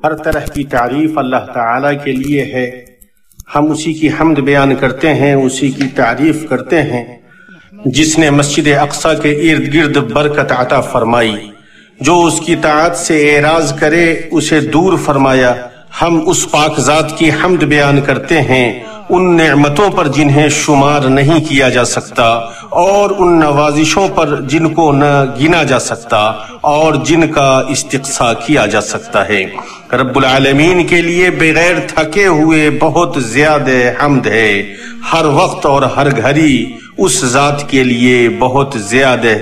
ہر طرح کی تعریف اللہ تعالیٰ کے لیے ہے. ہم اسی کی حمد بیان کرتے ہیں، اسی کی تعریف کرتے ہیں جس نے مسجد اقصی کے ارد گرد برکت عطا فرمائی. جو اس کی طاعت سے اعراض کرے اسے دور فرمایا. ہم اس پاک ذات کی حمد بیان کرتے ہیں ان نعمتوں پر جنہیں شمار نہیں کیا جا سکتا، اور ان نوازشوں پر جن کو نہ گنا جا سکتا اور جن کا استقصاء کیا جا سکتا ہے. رب العالمین کے لیے بغیر تھکے ہوئے بہت زیادہ حمد ہے. ہر وقت اور ہر گھڑی اس ذات کے لیے بہت زیادہ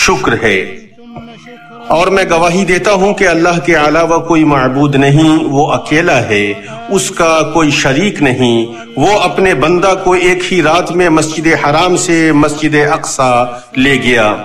شکر ہے. اور میں گواہی دیتا ہوں کہ اللہ کے علاوہ کوئی معبود نہیں، وہ اکیلا ہے، اس کا کوئی شریک نہیں. وہ اپنے بندہ کو ایک ہی رات میں مسجد حرام سے مسجد اقصی لے گیا.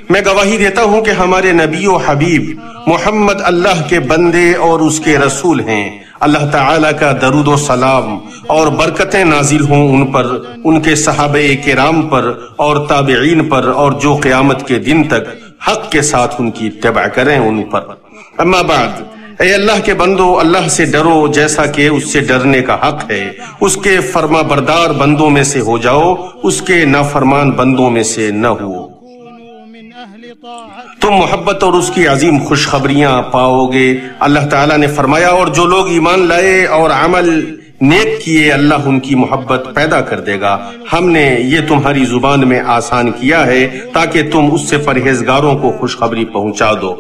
میں گواہی دیتا ہوں کہ ہمارے نبی و حبیب محمد اللہ کے بندے اور اس کے رسول ہیں. اللہ تعالیٰ کا درود و سلام اور برکتیں نازل ہوں ان پر، ان کے صحابہ کرام پر اور تابعین پر، اور جو قیامت کے دن تک حق کے ساتھ ان کی اتباع کریں ان پر. اما بعد، اے اللہ کے بندو، اللہ سے ڈرو جیسا کہ اس سے ڈرنے کا حق ہے. اس کے فرما بردار بندوں میں سے ہو جاؤ، اس کے نافرمان بندوں میں سے نہ ہو. تم محبت اور اس کی عظیم خوشخبریاں پاؤ گے. اللہ تعالیٰ نے فرمایا، اور جو لوگ ایمان لائے اور عمل نیک کیے اللہ ان کی محبت پیدا کر دے گا. ہم نے یہ تمہاری زبان میں آسان کیا ہے تاکہ تم اس سے پرہیزگاروں کو خوشخبری پہنچا دو.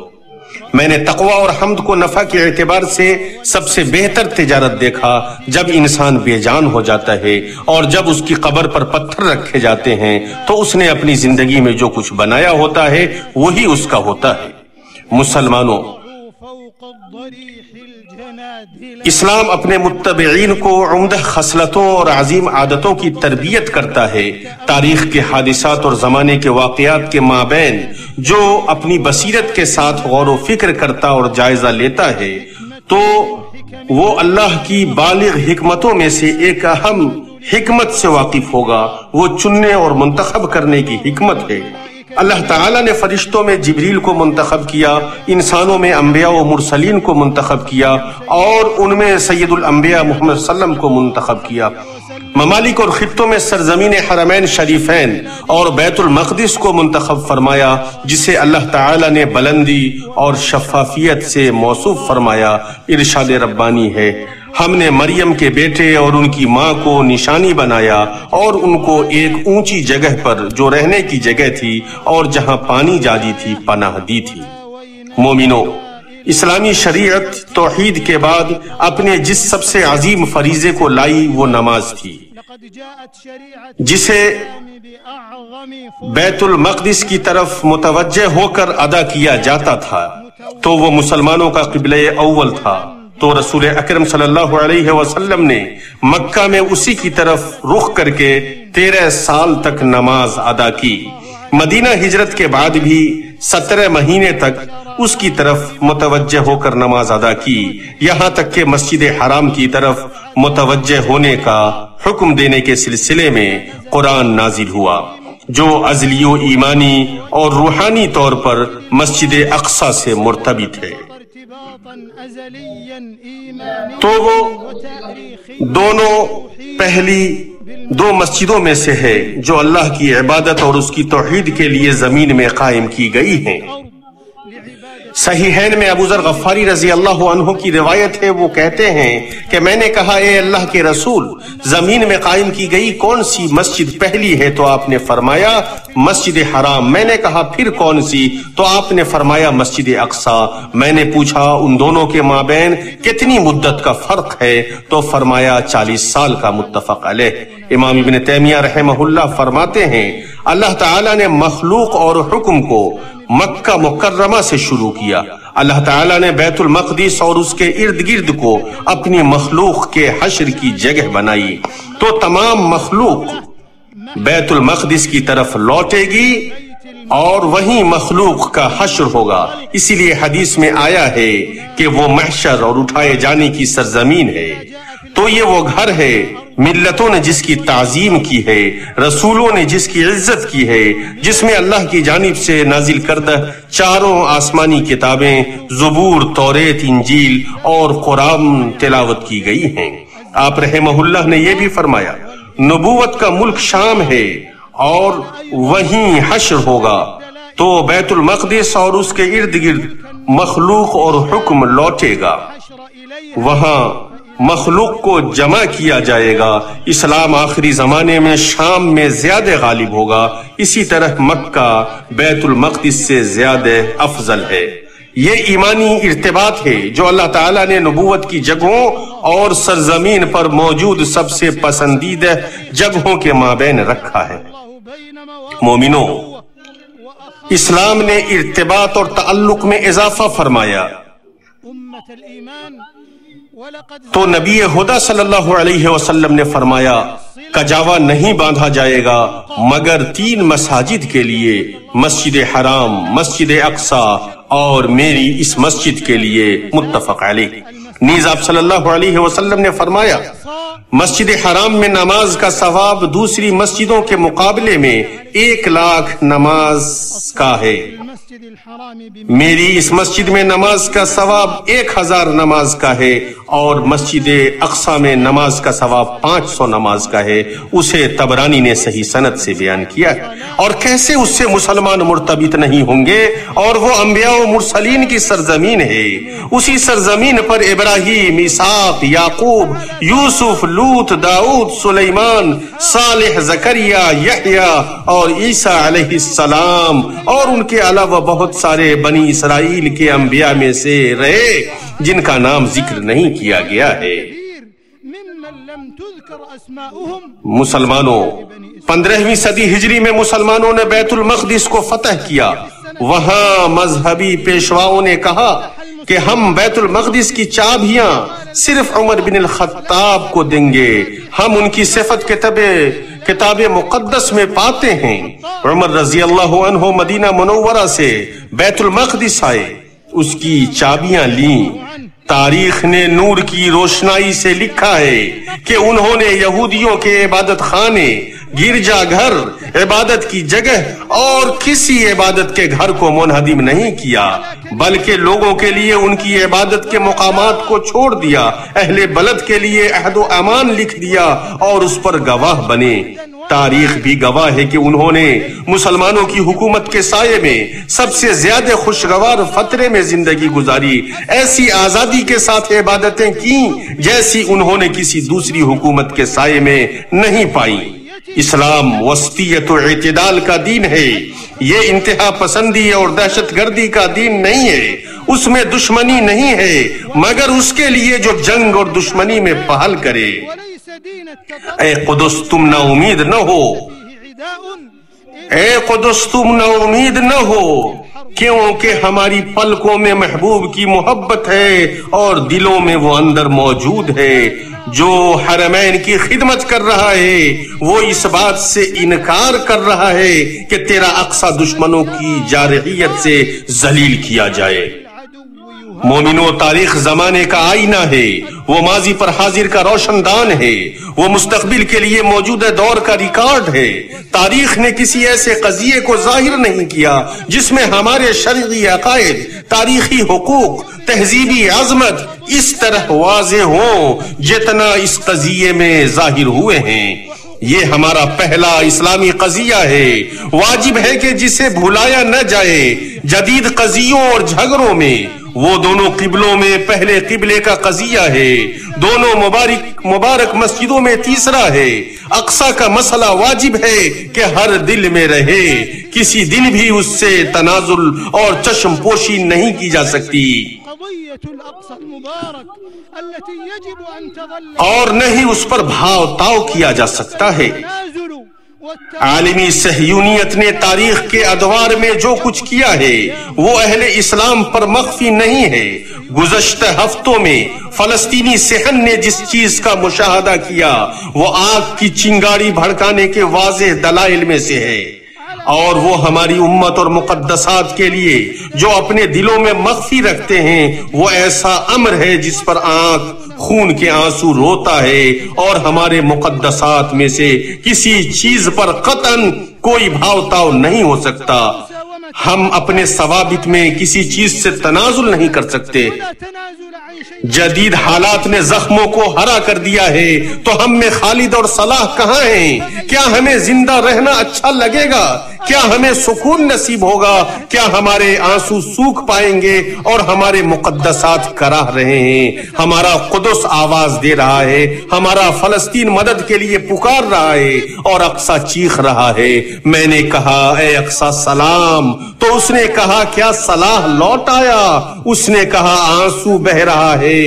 میں نے تقوی اور حمد کو نفع کے اعتبار سے سب سے بہتر تجارت دیکھا جب انسان بے جان ہو جاتا ہے اور جب اس کی قبر پر پتھر رکھے جاتے ہیں تو اس نے اپنی زندگی میں جو کچھ بنایا ہوتا ہے وہی اس کا ہوتا ہے. مسلمانوں، اسلام اپنے متبعین کو عمدہ خصلتوں اور عظیم عادتوں کی تربیت کرتا ہے. تاریخ کے حادثات اور زمانے کے واقعات کے مابین جو اپنی بصیرت کے ساتھ غور و فکر کرتا اور جائزہ لیتا ہے تو وہ اللہ کی بالغ حکمتوں میں سے ایک اہم حکمت سے واقف ہوگا. وہ چننے اور منتخب کرنے کی حکمت ہے. اللہ تعالیٰ نے فرشتوں میں جبریل کو منتخب کیا، انسانوں میں انبیاء و مرسلین کو منتخب کیا، اور ان میں سید الانبیاء محمد صلی اللہ علیہ وسلم کو منتخب کیا. ممالک اور خطوں میں سرزمین حرمین شریفین اور بیت المقدس کو منتخب فرمایا، جسے اللہ تعالیٰ نے بلندی اور شفافیت سے موصوف فرمایا. ارشاد ربانی ہے، ہم نے مریم کے بیٹے اور ان کی ماں کو نشانی بنایا اور ان کو ایک اونچی جگہ پر جو رہنے کی جگہ تھی اور جہاں پانی جاری تھی پناہ دی تھی. مومنو، اسلامی شریعت توحید کے بعد اپنے جس سب سے عظیم فریضے کو لائی وہ نماز تھی، جسے بیت المقدس کی طرف متوجہ ہو کر ادا کیا جاتا تھا تو وہ مسلمانوں کا قبلہ اول تھا. تو رسول اکرم صلی اللہ علیہ وسلم نے مکہ میں اسی کی طرف رخ کر کے 13 سال تک نماز ادا کی. مدینہ ہجرت کے بعد بھی 17 مہینے تک اس کی طرف متوجہ ہو کر نماز ادا کی، یہاں تک کہ مسجد حرام کی طرف متوجہ ہونے کا حکم دینے کے سلسلے میں قرآن نازل ہوا، جو ازلی و ایمانی اور روحانی طور پر مسجد اقصی سے مرتبط ہے. تو وہ دونوں پہلی دو مسجدوں میں سے ہے جو اللہ کی عبادت اور اس کی توحید کے لیے زمین میں قائم کی گئی ہیں. صحیحین میں ابو ذر غفاری رضی اللہ عنہ کی روایت ہے، وہ کہتے ہیں کہ میں نے کہا، اے اللہ کے رسول، زمین میں قائم کی گئی کون سی مسجد پہلی ہے؟ تو آپ نے فرمایا مسجد حرام. میں نے کہا پھر کون سی؟ تو آپ نے فرمایا مسجد اقصی. میں نے پوچھا ان دونوں کے مابین کتنی مدت کا فرق ہے؟ تو فرمایا 40 سال کا. متفق علیہ. امام ابن تیمیہ رحمہ اللہ فرماتے ہیں اللہ تعالیٰ نے مخلوق اور حکم کو مکہ مکرمہ سے شروع کیا. اللہ تعالیٰ نے بیت المقدس اور اس کے ارد گرد کو اپنی مخلوق کے حشر کی جگہ بنائی تو تمام مخلوق بیت المقدس کی طرف لوٹے گی اور وہیں مخلوق کا حشر ہوگا. اسی لیے حدیث میں آیا ہے کہ وہ محشر اور اٹھائے جانے کی سرزمین ہے. تو یہ وہ گھر ہے ملتوں نے جس کی تعظیم کی ہے، رسولوں نے جس کی عزت کی ہے، جس میں اللہ کی جانب سے نازل کردہ چاروں آسمانی کتابیں زبور، توریت، انجیل اور قرآن تلاوت کی گئی ہیں۔ آپ رحمہ اللہ نے یہ بھی فرمایا نبوت کا ملک شام ہے اور وہیں حشر ہوگا، تو بیت المقدس اور اس کے ارد گرد مخلوق اور حکم لوٹے گا، وہاں مخلوق کو جمع کیا جائے گا۔ اسلام آخری زمانے میں شام میں زیادہ غالب ہوگا، اسی طرح مکہ بیت المقدس سے زیادہ افضل ہے۔ یہ ایمانی ارتباط ہے جو اللہ تعالیٰ نے نبوت کی جگہوں اور سرزمین پر موجود سب سے پسندیدہ جگہوں کے مابین رکھا ہے۔ مومنوں، اسلام نے ارتباط اور تعلق میں اضافہ فرمایا تو نبی خدا صلی اللہ علیہ وسلم نے فرمایا کجاوا نہیں باندھا جائے گا مگر 3 مساجد کے لیے، مسجد حرام، مسجد اقصی اور میری اس مسجد کے لیے، متفق علیہ۔ نیز آپ صلی اللہ علیہ وسلم نے فرمایا مسجد حرام میں نماز کا ثواب دوسری مسجدوں کے مقابلے میں 1,00,000 نماز کا ہے، میری اس مسجد میں نماز کا ثواب 1,000 نماز کا ہے، اور مسجد اقصی میں نماز کا ثواب 500 نماز کا ہے۔ اسے طبرانی نے صحیح سند سے بیان کیا ہے۔ اور کیسے اس سے مسلمان مرتبط نہیں ہوں گے، اور وہ انبیاء و مرسلین کی سرزمین ہے۔ اسی سرزمین پر ابراہیم، اسحاق، یعقوب، یوسف، لوط، داؤد، سلیمان، صالح، زکریا، یحییٰ اور عیسیٰ علیہ السلام اور ان کے علاوہ بہت سارے بنی اسرائیل کے انبیاء میں سے رہے جن کا نام ذکر نہیں کیا گیا ہے۔ مسلمانوں، 15ویں صدی ہجری میں مسلمانوں نے بیت المقدس کو فتح کیا۔ وہاں مذہبی پیشواؤں نے کہا کہ ہم بیت المقدس کی چابیاں صرف عمر بن الخطاب کو دیں گے، ہم ان کی صفت کتاب مقدس میں پاتے ہیں۔ عمر رضی اللہ عنہ مدینہ منورہ سے بیت المقدس آئے، اس کی چابیاں لیں۔ تاریخ نے نور کی روشنائی سے لکھا ہے کہ انہوں نے یہودیوں کے عبادت خانے، گرجا گھر، عبادت کی جگہ اور کسی عبادت کے گھر کو منہدم نہیں کیا، بلکہ لوگوں کے لیے ان کی عبادت کے مقامات کو چھوڑ دیا، اہل بلد کے لیے عہد و امان لکھ دیا اور اس پر گواہ بنے۔ تاریخ بھی گواہ ہے کہ انہوں نے مسلمانوں کی حکومت کے سائے میں سب سے زیادہ خوشگوار فترے میں زندگی گزاری، ایسی آزادی کے ساتھ عبادتیں کی جیسی انہوں نے کسی دوسری حکومت کے سائے میں نہیں پائی۔ اسلام وسطیت و اعتدال کا دین ہے، یہ انتہا پسندی اور دہشت گردی کا دین نہیں ہے، اس میں دشمنی نہیں ہے مگر اس کے لیے جو جنگ اور دشمنی میں پہل کرے۔ اے قدس تم نا امید نہ ہو، اے قدس تم نا امید نہ ہو، کیونکہ ہماری پلکوں میں محبوب کی محبت ہے اور دلوں میں وہ اندر موجود ہے۔ جو حرمین کی خدمت کر رہا ہے وہ اس بات سے انکار کر رہا ہے کہ تیرا اقصی دشمنوں کی جارحیت سے ذلیل کیا جائے۔ مومنو، تاریخ زمانے کا آئینہ ہے، وہ ماضی پر حاضر کا روشن دان ہے، وہ مستقبل کے لیے موجودہ دور کا ریکارڈ ہے۔ تاریخ نے کسی ایسے قضیے کو ظاہر نہیں کیا جس میں ہمارے شرعی عقائد، تاریخی حقوق، تہذیبی عظمت اس طرح واضح ہوں جتنا اس قضیے میں ظاہر ہوئے ہیں۔ یہ ہمارا پہلا اسلامی قضیہ ہے، واجب ہے کہ جسے بھلایا نہ جائے۔ جدید قضیوں اور جھگڑوں میں وہ دونوں قبلوں میں پہلے قبلے کا قضیہ ہے، دونوں مبارک مسجدوں میں تیسرا ہے۔ اقصی کا مسئلہ واجب ہے کہ ہر دل میں رہے، کسی دن بھی اس سے تنازل اور چشم پوشی نہیں کی جا سکتی، اور نہ ہی اس پر بھاؤ تاؤ کیا جا سکتا ہے۔ عالمی صہیونیت نے تاریخ کے ادوار میں جو کچھ کیا ہے وہ اہل اسلام پر مخفی نہیں ہے۔ گزشتہ ہفتوں میں فلسطینی صحن نے جس چیز کا مشاہدہ کیا وہ آگ کی چنگاری بھڑکانے کے واضح دلائل میں سے ہے۔ اور وہ ہماری امت اور مقدسات کے لیے جو اپنے دلوں میں مخفی رکھتے ہیں وہ ایسا امر ہے جس پر آنکھ خون کے آنسو روتا ہے، اور ہمارے مقدسات میں سے کسی چیز پر قطعاً کوئی بھاؤ تاؤ نہیں ہو سکتا۔ ہم اپنے ثوابت میں کسی چیز سے تنازل نہیں کر سکتے۔ جدید حالات نے زخموں کو ہرا کر دیا ہے، تو ہم میں خالد اور صلاح کہاں ہیں؟ کیا ہمیں زندہ رہنا اچھا لگے گا؟ کیا ہمیں سکون نصیب ہوگا؟ کیا ہمارے آنسو سوکھ پائیں گے اور ہمارے مقدسات کراہ رہے ہیں؟ ہمارا قدس آواز دے رہا ہے، ہمارا فلسطین مدد کے لیے پکار رہا ہے، اور اقصی چیخ رہا ہے۔ میں نے کہا اے اقصی سلام، تو اس نے کہا کیا صلاح لوٹ آیا؟ اس نے کہا آنسو بہ رہا ہے،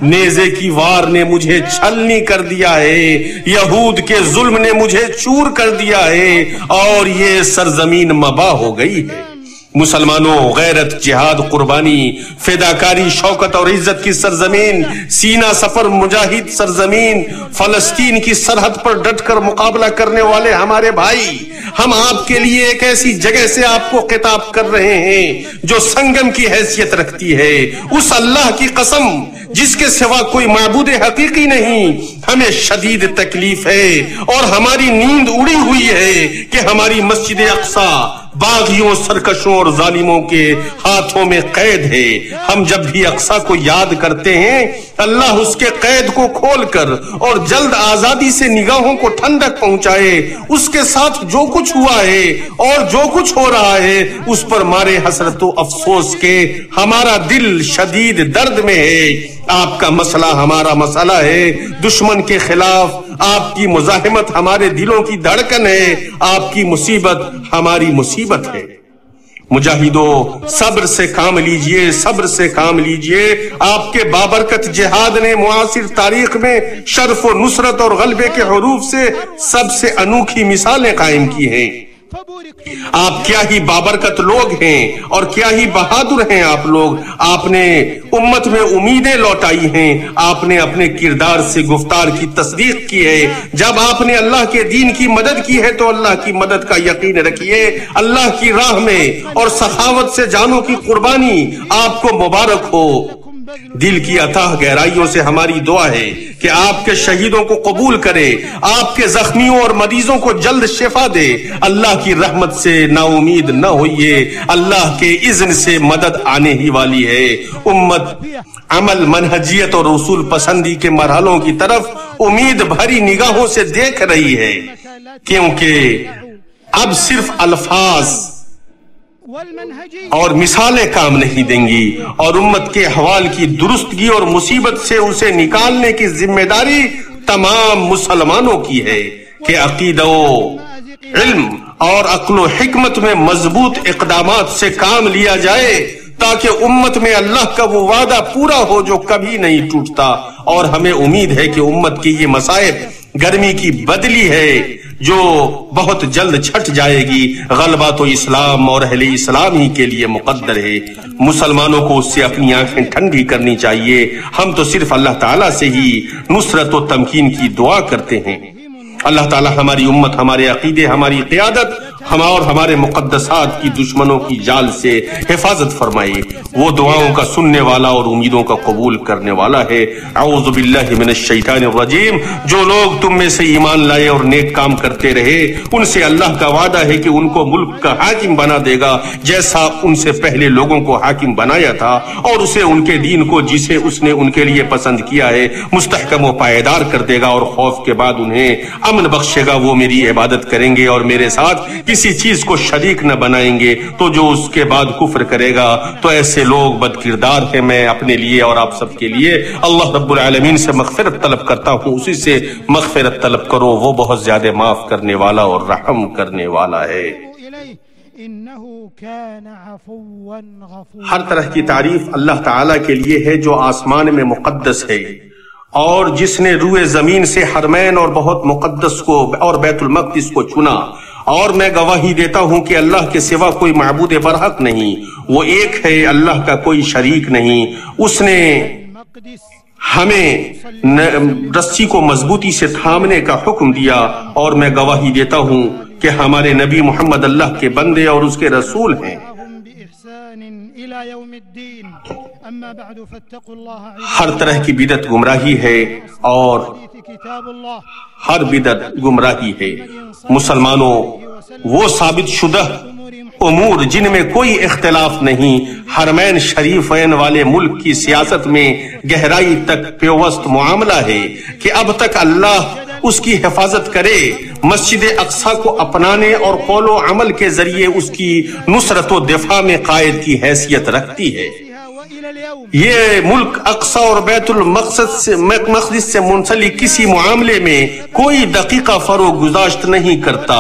نیزے کی وار نے مجھے چھلنی کر دیا ہے، یہود کے ظلم نے مجھے چور کر دیا ہے، اور یہ سرزمین مباح ہو گئی ہے۔ مسلمانوں، غیرت، جہاد، قربانی، فداکاری، شوکت اور عزت کی سرزمین، سینہ سفر مجاہد سرزمین، فلسطین کی سرحد پر ڈٹ کر مقابلہ کرنے والے ہمارے بھائی، ہم آپ کے لیے ایک ایسی جگہ سے آپ کو خطاب کر رہے ہیں جو سنگم کی حیثیت رکھتی ہے۔ اس اللہ کی قسم جس کے سوا کوئی معبود حقیقی نہیں، ہمیں شدید تکلیف ہے اور ہماری نیند اڑی ہوئی ہے کہ ہماری مسجد اقصی باغیوں، سرکشوں اور ظالموں کے ہاتھوں میں قید ہے۔ ہم جب بھی اقصی کو یاد کرتے ہیں، اللہ اس کے قید کو کھول کر اور جلد آزادی سے نگاہوں کو ٹھنڈک پہنچائے۔ اس کے ساتھ جو کچھ ہوا ہے اور جو کچھ ہو رہا ہے اس پر مارے حسرت و افسوس کے ہمارا دل شدید درد میں ہے۔ آپ کا مسئلہ ہمارا مسئلہ ہے، دشمن کے خلاف آپ کی مزاحمت ہمارے دلوں کی دھڑکن ہے، آپ کی مصیبت ہماری مصیبت ہے۔ مجاہدوں، صبر سے کام لیجئے، صبر سے کام لیجئے۔ آپ کے بابرکت جہاد نے معاصر تاریخ میں شرف و نصرت اور غلبے کے حروف سے سب سے انوکھی مثالیں قائم کی ہیں۔ آپ کیا ہی بابرکت لوگ ہیں اور کیا ہی بہادر ہیں آپ لوگ۔ آپ نے امت میں امیدیں لوٹائی ہیں، آپ نے اپنے کردار سے گفتار کی تصدیق کی ہے۔ جب آپ نے اللہ کے دین کی مدد کی ہے تو اللہ کی مدد کا یقین رکھیے۔ اللہ کی راہ میں اور سخاوت سے جانوں کی قربانی آپ کو مبارک ہو۔ دل کی اتھاہ گہرائیوں سے ہماری دعا ہے کہ آپ کے شہیدوں کو قبول کرے، آپ کے زخمیوں اور مریضوں کو جلد شفا دے۔ اللہ کی رحمت سے نا امید نہ ہوئیے، اللہ کے اذن سے مدد آنے ہی والی ہے۔ امت عمل، منہجیت اور رسول پسندی کے مرحلوں کی طرف امید بھری نگاہوں سے دیکھ رہی ہے، کیونکہ اب صرف الفاظ اور مثالیں کام نہیں دیں گی، اور امت کے احوال کی درستگی اور مصیبت سے اسے نکالنے کی ذمہ داری تمام مسلمانوں کی ہے کہ عقیدہ و علم اور عقل و حکمت میں مضبوط اقدامات سے کام لیا جائے، تاکہ امت میں اللہ کا وہ وعدہ پورا ہو جو کبھی نہیں ٹوٹتا۔ اور ہمیں امید ہے کہ امت کی یہ مصائب گرمی کی بدلی ہے جو بہت جلد چھٹ جائے گی۔ غلبہ تو اسلام اور اہل اسلام ہی کے لیے مقدر ہے۔ مسلمانوں کو اس سے اپنی آنکھیں ٹھنڈی کرنی چاہیے۔ ہم تو صرف اللہ تعالیٰ سے ہی نصرت و تمکین کی دعا کرتے ہیں۔ اللہ تعالیٰ ہماری امت، ہمارے عقیدے، ہماری قیادت اور ہمارے مقدسات کی دشمنوں کی جال سے حفاظت فرمائے۔ وہ دعاؤں کا سننے والا اور امیدوں کا قبول کرنے والا ہے۔ اعوذ باللہ من الشیطان الرجیم۔ جو لوگ تم میں سے ایمان لائے اور نیک کام کرتے رہے، ان سے اللہ کا وعدہ ہے کہ ان کو ملک کا حاکم بنا دے گا، جیسا ان سے پہلے لوگوں کو حاکم بنایا تھا، اور اسے ان کے دین کو جسے اس نے ان کے لیے پسند کیا ہے مستحکم و پائیدار کر دے گا، اور خوف کے بعد انہیں امن بخشے گا۔ وہ میری عبادت کریں گے اور میرے ساتھ کسی چیز کو شریک نہ بنائیں گے، تو جو اس کے بعد کفر کرے گا تو ایسے لوگ بد کردار ہیں۔ میں اپنے لیے اور آپ سب کے لیے اللہ رب العالمین سے مغفرت طلب کرتا ہوں، اسی سے مغفرت طلب کرو، وہ بہت زیادہ معاف کرنے والا اور رحم کرنے والا ہے۔ ہر طرح کی تعریف اللہ تعالیٰ کے لیے ہے جو آسمان میں مقدس ہے، اور جس نے روئے زمین سے حرمین اور بہت مقدس کو اور بیت المقدس کو چنا۔ اور میں گواہی دیتا ہوں کہ اللہ کے سوا کوئی معبود برحق نہیں، وہ ایک ہے، اللہ کا کوئی شریک نہیں۔ اس نے ہمیں رسی کو مضبوطی سے تھامنے کا حکم دیا، اور میں گواہی دیتا ہوں کہ ہمارے نبی محمد اللہ کے بندے اور اس کے رسول ہیں۔ ہر طرح کی بدعت گمراہی ہے اور ہر بدعت گمراہی ہے۔ مسلمانوں، وہ ثابت شدہ امور جن میں کوئی اختلاف نہیں، حرمین شریفین والے ملک کی سیاست میں گہرائی تک پیوست معاملہ ہے کہ اب تک اللہ اس کی حفاظت کرے، مسجد اقصی کو اپنانے اور قول و عمل کے ذریعے اس کی نصرت و دفاع میں قائد کی حیثیت رکھتی ہے۔ یہ ملک اقصی اور بیت المقدس سے منسلک کسی معاملے میں کوئی دقیقہ فروغ گزاشت نہیں کرتا،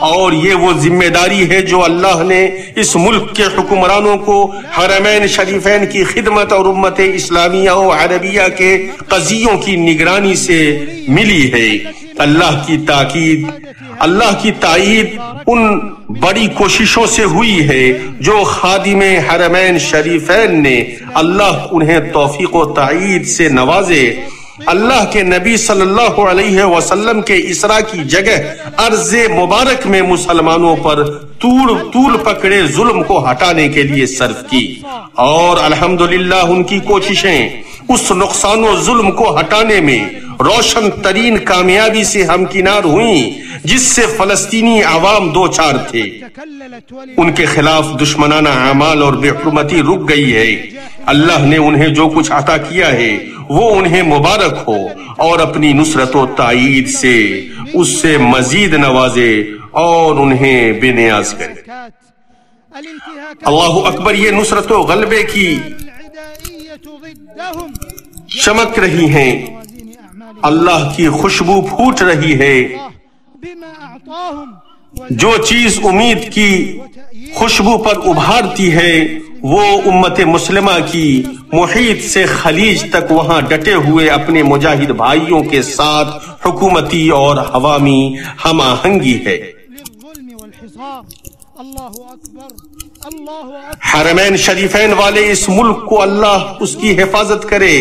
اور یہ وہ ذمہ داری ہے جو اللہ نے اس ملک کے حکمرانوں کو حرمین شریفین کی خدمت اور امت اسلامیہ و عربیہ کے قضیوں کی نگرانی سے ملی ہے۔ اللہ کی تائید ان بڑی کوششوں سے ہوئی ہے جو خادم حرمین شریفین نے، اللہ انہیں توفیق و تائید سے نوازے۔ اللہ کے نبی صلی اللہ علیہ وسلم کے اسراء کی جگہ ارض مبارک میں مسلمانوں پر طول پکڑے ظلم کو ہٹانے کے لیے صرف کی، اور الحمدللہ ان کی کوششیں اس نقصان و ظلم کو ہٹانے میں روشن ترین کامیابی سے ہمکنار ہوئیں جس سے فلسطینی عوام دو چار تھے۔ ان کے خلاف دشمنانہ اعمال اور بے حرمتی رک گئی ہے۔ اللہ نے انہیں جو کچھ عطا کیا ہے وہ انہیں مبارک ہو، اور اپنی نصرت و تائید سے اس سے مزید نوازے اور انہیں بے نیاز کرے۔ اللہ اکبر! یہ نصرت و غلبے کی چمک رہی ہیں، اللہ کی خوشبو پھوٹ رہی ہے۔ جو چیز امید کی خوشبو پر ابھارتی ہے وہ امت مسلمہ کی محیط سے خلیج تک وہاں ڈٹے ہوئے اپنے مجاہد بھائیوں کے ساتھ حکومتی اور عوامی ہم آہنگی ہے۔ حرمین شریفین والے اس ملک کو اللہ اس کی حفاظت کرے،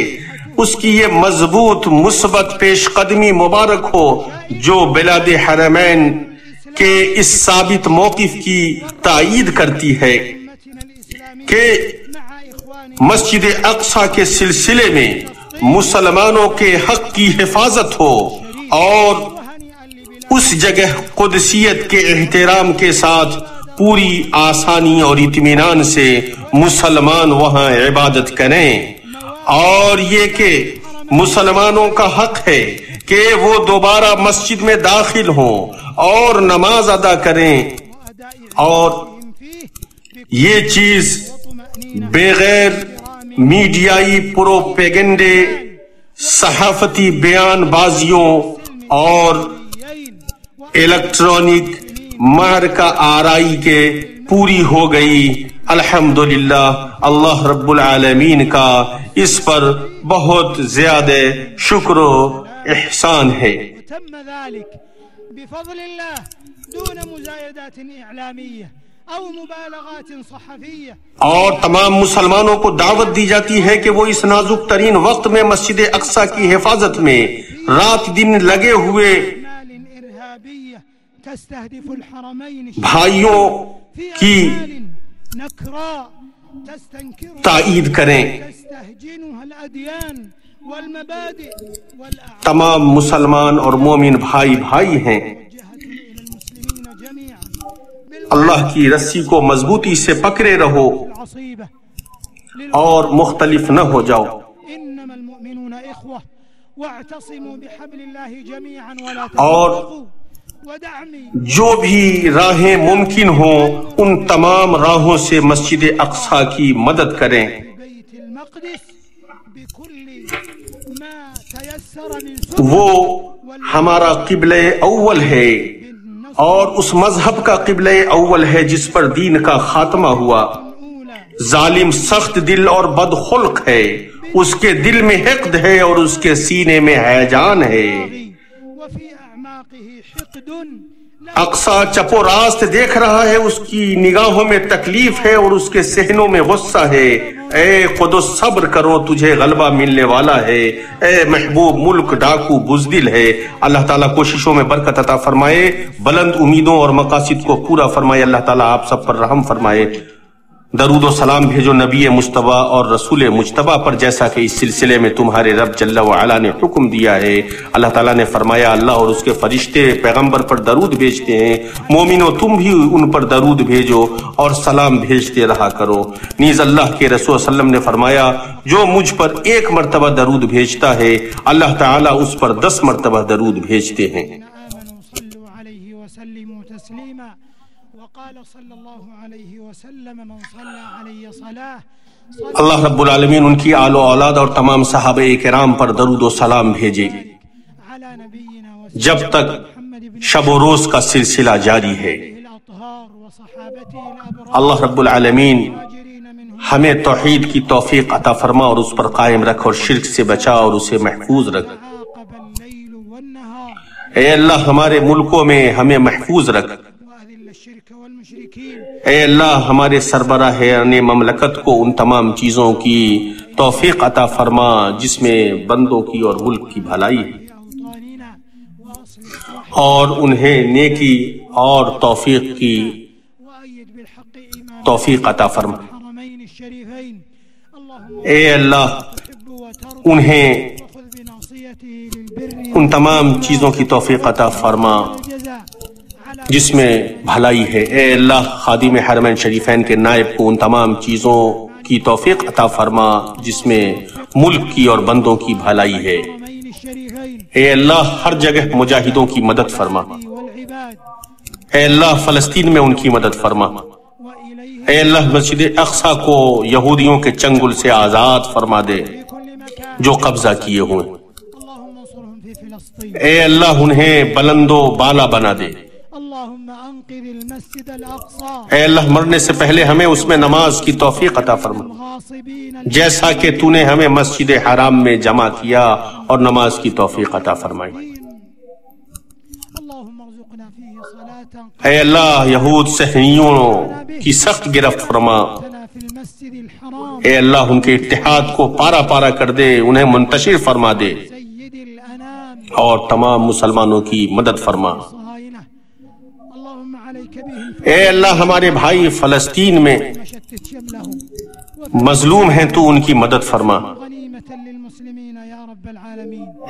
اس کی یہ مضبوط مثبت پیش قدمی مبارک ہو جو بلاد حرمین کے اس ثابت موقف کی تائید کرتی ہے کہ مسجد اقصی کے سلسلے میں مسلمانوں کے حق کی حفاظت ہو، اور اس جگہ قدسیت کے احترام کے ساتھ پوری آسانی اور اطمینان سے مسلمان وہاں عبادت کریں، اور یہ کہ مسلمانوں کا حق ہے کہ وہ دوبارہ مسجد میں داخل ہوں اور نماز ادا کریں، اور یہ چیز بغیر میڈیائی پروپیگنڈے، صحافتی بیان بازیوں اور الیکٹرانک معرکہ آرائی کے پوری ہو گئی۔ الحمدللہ، اللہ رب العالمین کا اس پر بہت زیادہ شکر و احسان ہے۔ بفضل اللہ دون مزایدات اعلامیہ او مبالغات صحفیہ۔ اور تمام مسلمانوں کو دعوت دی جاتی ہے کہ وہ اس نازک ترین وقت میں مسجد اقصی کی حفاظت میں رات دن لگے ہوئے بھائیوں کی تائید کریں۔ تمام مسلمان اور مومن بھائی بھائی ہیں، اللہ کی رسی کو مضبوطی سے پکڑے رہو اور مختلف نہ ہو جاؤ، اور جو بھی راہیں ممکن ہوں ان تمام راہوں سے مسجد اقصی کی مدد کریں۔ وہ ہمارا قبلہ اول ہے اور اس مذہب کا قبلہ اول ہے جس پر دین کا خاتمہ ہوا۔ ظالم سخت دل اور بدخلق ہے، اس کے دل میں حقد ہے اور اس کے سینے میں ہیجان ہے۔ اقصی چپو راست دیکھ رہا ہے، اس کی نگاہوں میں تکلیف ہے اور اس کے صحنوں میں غصہ ہے۔ اے قدس صبر کرو، تجھے غلبہ ملنے والا ہے۔ اے محبوب ملک ڈاکو بزدل ہے۔ اللہ تعالیٰ کوششوں میں برکت عطا فرمائے، بلند امیدوں اور مقاصد کو پورا فرمائے۔ اللہ تعالیٰ آپ سب پر رحم فرمائے۔ درود و سلام بھیجو نبی مصطفیٰ اور رسول مجتبیٰ پر، جیسا کہ اس سلسلے میں تمہارے رب جل وعلا نے حکم دیا ہے۔ اللہ تعالیٰ نے فرمایا، اللہ اور اس کے فرشتے پیغمبر پر درود بھیجتے ہیں، مومنو تم بھی ان پر درود بھیجو اور سلام بھیجتے رہا کرو۔ نیز اللہ کے رسول صلی اللہ علیہ وسلم نے فرمایا، جو مجھ پر 1 مرتبہ درود بھیجتا ہے، اللہ تعالیٰ اس پر 10 مرتبہ درود بھیجتے ہیں۔ وقال صلى الله عليه وسلم من صلى علي صلاة اللہ رب العالمین ان کی آل و اولاد اور تمام صحابہ کرام پر درود و سلام بھیجے على نبينا جب تک شب و روز کا سلسلہ جاری ہے۔ اللہ رب العالمین ہمیں توحید کی توفیق عطا فرما اور اس پر قائم رکھ، اور شرک سے بچا اور اسے محفوظ رکھ۔ اے اللہ ہمارے ملکوں میں ہمیں محفوظ رکھ۔ اے اللہ ہمارے سربراہ مملکت کو ان تمام چیزوں کی توفیق عطا فرما جس میں بندوں کی اور ملک کی بھلائی ہے، اور انہیں نیکی اور توفیق کی توفیق عطا فرما۔ اے اللہ انہیں ان تمام چیزوں کی توفیق عطا فرما جس میں بھلائی ہے۔ اے اللہ خادم حرمین شریفین کے نائب کو ان تمام چیزوں کی توفیق عطا فرما جس میں ملک کی اور بندوں کی بھلائی ہے۔ اے اللہ ہر جگہ مجاہدوں کی مدد فرما۔ اے اللہ فلسطین میں ان کی مدد فرما۔ اے اللہ مسجد اقصی کو یہودیوں کے چنگل سے آزاد فرما دے جو قبضہ کیے ہوئے۔ اے اللہ انہیں بلند و بالا بنا دے۔ اے اللہ مرنے سے پہلے ہمیں اس میں نماز کی توفیق عطا فرما، جیسا کہ تو نے ہمیں مسجد حرام میں جمع کیا اور نماز کی توفیق عطا فرمائی۔ اے اللہ یہود صہیونیوں کی سخت گرفت فرما۔ اے اللہ ان کے اتحاد کو پارا پارا کر دے، انہیں منتشر فرما دے اور تمام مسلمانوں کی مدد فرما۔ اے اللہ ہمارے بھائی فلسطین میں مظلوم ہیں، تو ان کی مدد فرما۔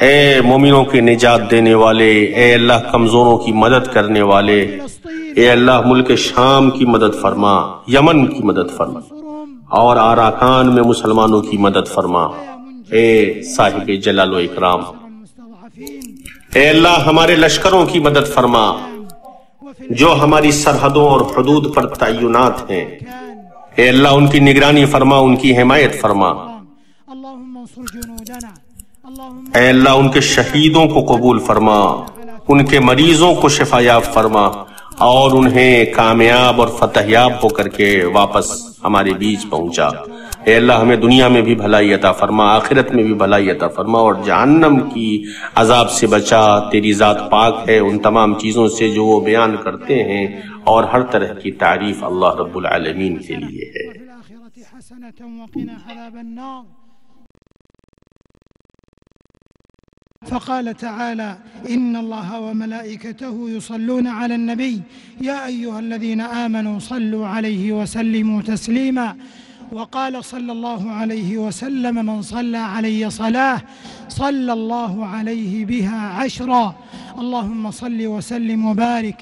اے مومنوں کے نجات دینے والے، اے اللہ کمزوروں کی مدد کرنے والے، اے اللہ ملک شام کی مدد فرما، یمن کی مدد فرما اور اراکان میں مسلمانوں کی مدد فرما۔ اے صاحب جلال و اکرام، اے اللہ ہمارے لشکروں کی مدد فرما جو ہماری سرحدوں اور حدود پر تعینات ہیں۔ اے اللہ ان کی نگرانی فرما، ان کی حمایت فرما۔ اے اللہ ان کے شہیدوں کو قبول فرما، ان کے مریضوں کو شفا یاب فرما اور انہیں کامیاب اور فتح یاب ہو کر کے واپس ہمارے بیچ پہنچا۔ اے اللہ ہمیں دنیا میں بھی بھلائی عطا فرما، آخرت میں بھی بھلائی عطا فرما اور جہنم کی عذاب سے بچا۔ تیری ذات پاک ہے ان تمام چیزوں سے جو وہ بیان کرتے ہیں، اور ہر طرح کی تعریف اللہ رب العالمین کے لیے ہے۔ فقال تعالى إن الله وملائكته يصلون على النبي يا أيها الذين آمنوا صلوا عليه وسلموا تسليما وقال صلى الله عليه وسلم من صلى علي صلاة صلى الله عليه بها 10 اللهم صل وسلم وبارك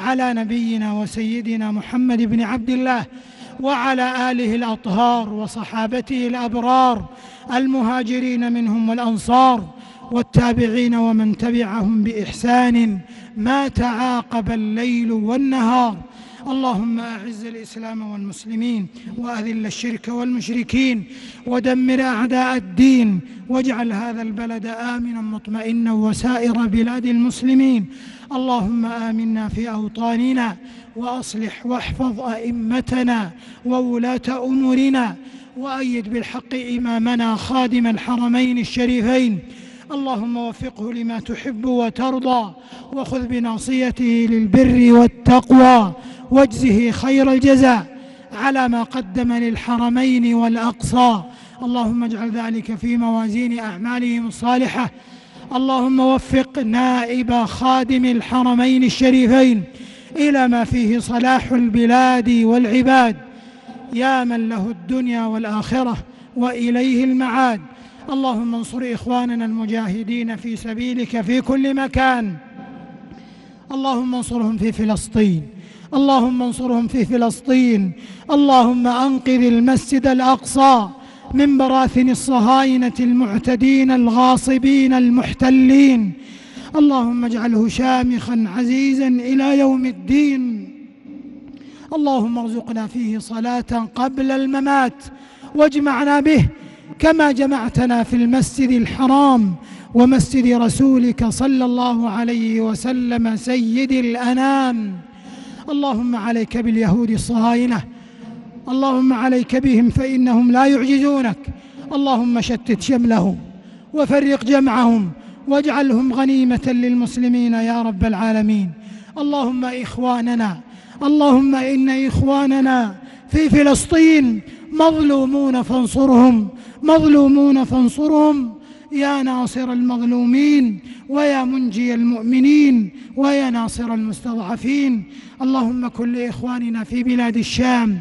على نبينا وسيدنا محمد بن عبد الله وعلى آله الأطهار وصحابته الأبرار المهاجرين منهم والأنصار والتابعين ومن تبعهم بإحسان ما تعاقب الليل والنهار اللهم أعز الإسلام والمسلمين وأذل الشرك والمشركين ودمر أعداء الدين واجعل هذا البلد آمنا مطمئنا وسائر بلاد المسلمين اللهم آمنا في أوطاننا وأصلح واحفظ أئمتنا وولاة أمورنا وأيد بالحق إمامنا خادم الحرمين الشريفين اللهم وفقه لما تحب وترضى، وخذ بناصيته للبر والتقوى، واجزه خير الجزاء على ما قدم للحرمين والأقصى. اللهم اجعل ذلك في موازين أعمالهم الصالحة. اللهم وفق نائب خادم الحرمين الشريفين إلى ما فيه صلاح البلاد والعباد، يا من له الدنيا والآخرة وإليه المعاد. اللهم انصر إخواننا المجاهدين في سبيلك في كل مكان، اللهم انصرهم في فلسطين، اللهم انصرهم في فلسطين. اللهم أنقذ المسجد الأقصى من براثن الصهاينة المعتدين الغاصبين المحتلين. اللهم اجعله شامخا عزيزا إلى يوم الدين. اللهم ارزقنا فيه صلاة قبل الممات، واجمعنا به كما جمعتنا في المسجد الحرام ومسجد رسولك صلى الله عليه وسلم سيد الأنام. اللهم عليك باليهود الصهاينة، اللهم عليك بهم فإنهم لا يعجزونك. اللهم شتت شملهم وفرق جمعهم واجعلهم غنيمة للمسلمين يا رب العالمين. اللهم اللهم إن إخواننا في فلسطين مظلومون فانصرهم يا ناصر المظلومين، ويا منجي المؤمنين، ويا ناصر المستضعفين. اللهم كن لإخواننا في بلاد الشام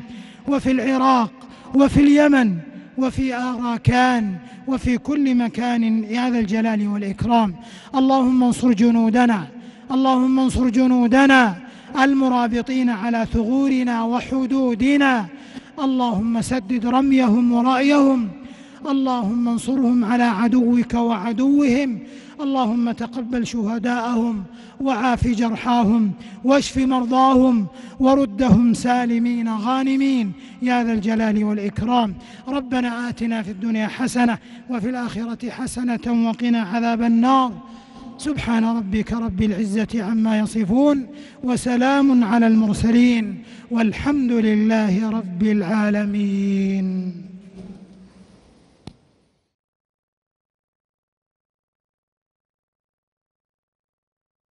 وفي العراق وفي اليمن وفي آراكان وفي كل مكان يا ذا الجلال والإكرام. اللهم انصر جنودنا المرابطين على ثغورنا وحدودنا. اللهم سدد رميهم ورأيهم. اللهم انصرهم على عدوك وعدوهم. اللهم تقبل شهداءهم وعاف جرحاهم واشف مرضاهم وردهم سالمين غانمين يا ذا الجلال والإكرام. ربنا آتنا في الدنيا حسنة وفي الآخرة حسنة وقنا عذاب النار. سبحان ربك رب العزة عما يصفون، وسلام على المرسلين، والحمد لله رب العالمين.